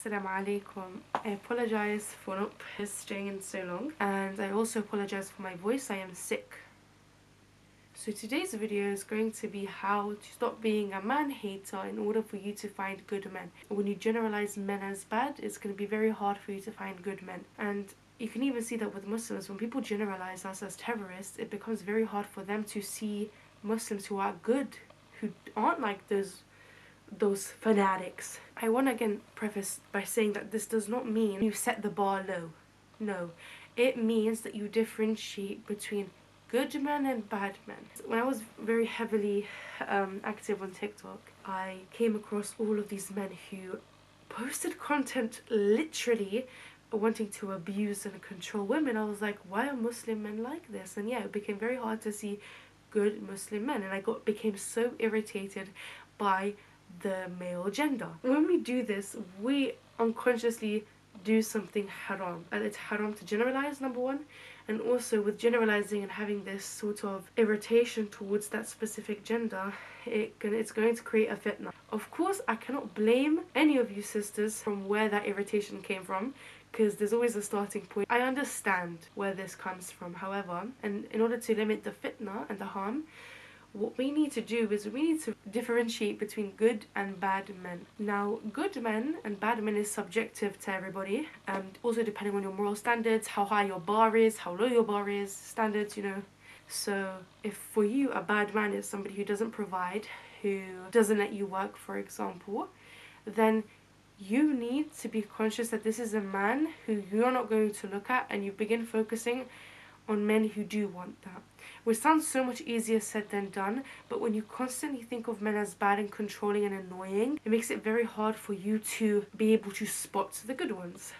Assalamu alaikum. I apologize for not posting in so long, and I also apologize for my voice. I am sick. So today's video is going to be how to stop being a man hater in order for you to find good men. When you generalize men as bad, it's going to be very hard for you to find good men. And you can even see that with Muslims, when people generalize us as terrorists, it becomes very hard for them to see Muslims who are good, who aren't like those fanatics. I want to again preface by saying that this does not mean you set the bar low. No, it means that you differentiate between good men and bad men. When I was very heavily active on TikTok, I came across all of these men who posted content literally wanting to abuse and control women. I was like, why are Muslim men like this? And yeah, it became very hard to see good Muslim men, and I became so irritated by the male gender. When we do this, we unconsciously do something haram, and it's haram to generalize, number one, and also with generalizing and having this sort of irritation towards that specific gender, it's going to create a fitna. Of course, I cannot blame any of you sisters from where that irritation came from, because there's always a starting point. I understand where this comes from, however, and in order to limit the fitna and the harm, what we need to do is we need to differentiate between good and bad men. Now, good men and bad men is subjective to everybody, and also depending on your moral standards, how high your bar is, how low your bar is, standards, you know. So if for you a bad man is somebody who doesn't provide, who doesn't let you work, for example, then you need to be conscious that this is a man who you're not going to look at, and you begin focusing on men who do want that. Which sounds so much easier said than done, but when you constantly think of men as bad and controlling and annoying, it makes it very hard for you to be able to spot the good ones.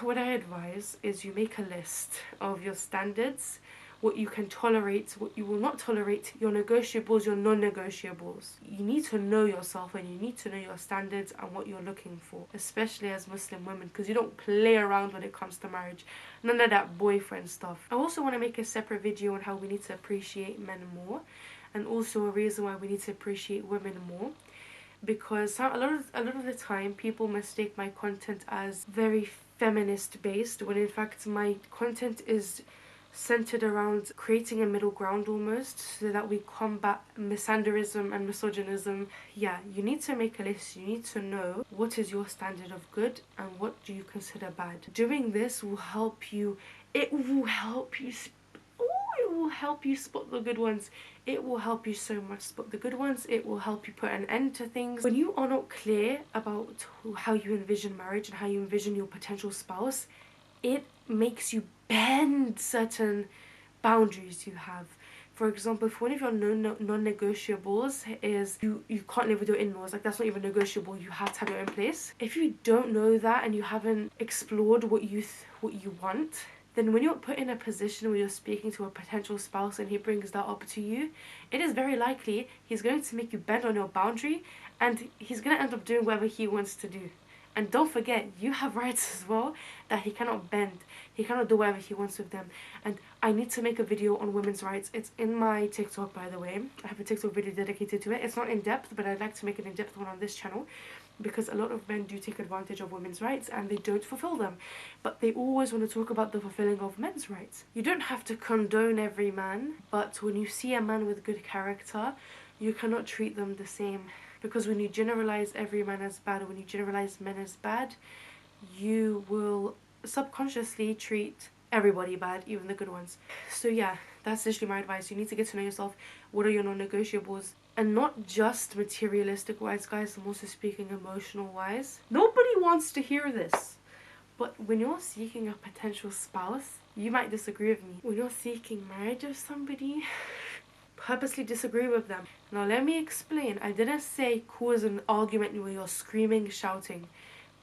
What I advise is you make a list of your standards, what you can tolerate, what you will not tolerate, your negotiables, your non-negotiables. You need to know yourself, and you need to know your standards and what you're looking for, especially as Muslim women, because you don't play around when it comes to marriage. None of that boyfriend stuff. I also want to make a separate video on how we need to appreciate men more, and also a reason why we need to appreciate women more, because a lot of the time people mistake my content as very feminist based, when in fact my content is centered around creating a middle ground almost, so that we combat misandrism and misogynism. Yeah, you need to make a list. You need to know what is your standard of good and what do you consider bad. Doing this will help you. It will help you spot the good ones. It will help you so much spot the good ones. It will help you put an end to things. When you are not clear about how you envision marriage and how you envision your potential spouse, it makes you bend certain boundaries you have. For example, if one of your non-negotiables is you can't live with your in-laws, like that's not even negotiable, you have to have it in place. If you don't know that and you haven't explored what you want, then when you're put in a position where you're speaking to a potential spouse and he brings that up to you, it is very likely he's going to make you bend on your boundary, and he's going to end up doing whatever he wants to do. And don't forget, you have rights as well that he cannot bend. He cannot do whatever he wants with them. And I need to make a video on women's rights. It's in my TikTok, by the way. I have a TikTok video dedicated to it. It's not in depth, but I'd like to make an in-depth one on this channel, because a lot of men do take advantage of women's rights and they don't fulfill them. But they always want to talk about the fulfilling of men's rights. You don't have to condone every man, but when you see a man with good character, you cannot treat them the same. Because when you generalize every man as bad, when you generalize men as bad, you will subconsciously treat everybody bad, even the good ones. So yeah, that's literally my advice. You need to get to know yourself. What are your non-negotiables? And not just materialistic wise, guys. I'm also speaking emotional wise. Nobody wants to hear this. But when you're seeking a potential spouse, you might disagree with me. When you're seeking marriage of somebody, purposely disagree with them. Now let me explain. I didn't say cause an argument where you're screaming, shouting.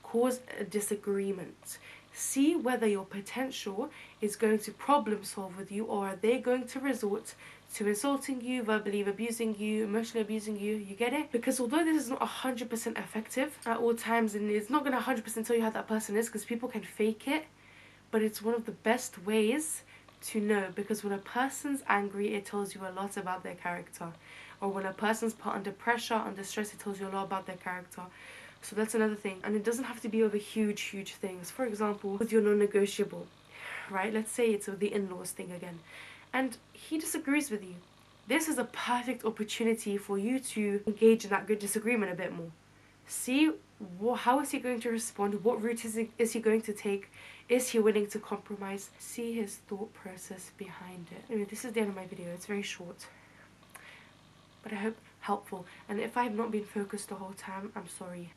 Cause a disagreement. See whether your potential is going to problem solve with you, or are they going to resort to insulting you, verbally abusing you, emotionally abusing you. You get it? Because although this is not 100% effective at all times, and it's not going to 100% tell you how that person is, because people can fake it, but it's one of the best ways to know, because when a person's angry, it tells you a lot about their character. Or when a person's put under pressure, under stress, it tells you a lot about their character. So that's another thing. And it doesn't have to be over huge things. For example, with your non-negotiable, right? Let's say it's with the in-laws thing again, and he disagrees with you. This is a perfect opportunity for you to engage in that good disagreement a bit more. See how is he going to respond? What route is he going to take? Is he willing to compromise? See his thought process behind it. Anyway, this is the end of my video. It's very short, but I hope helpful. And if I have not been focused the whole time, I'm sorry.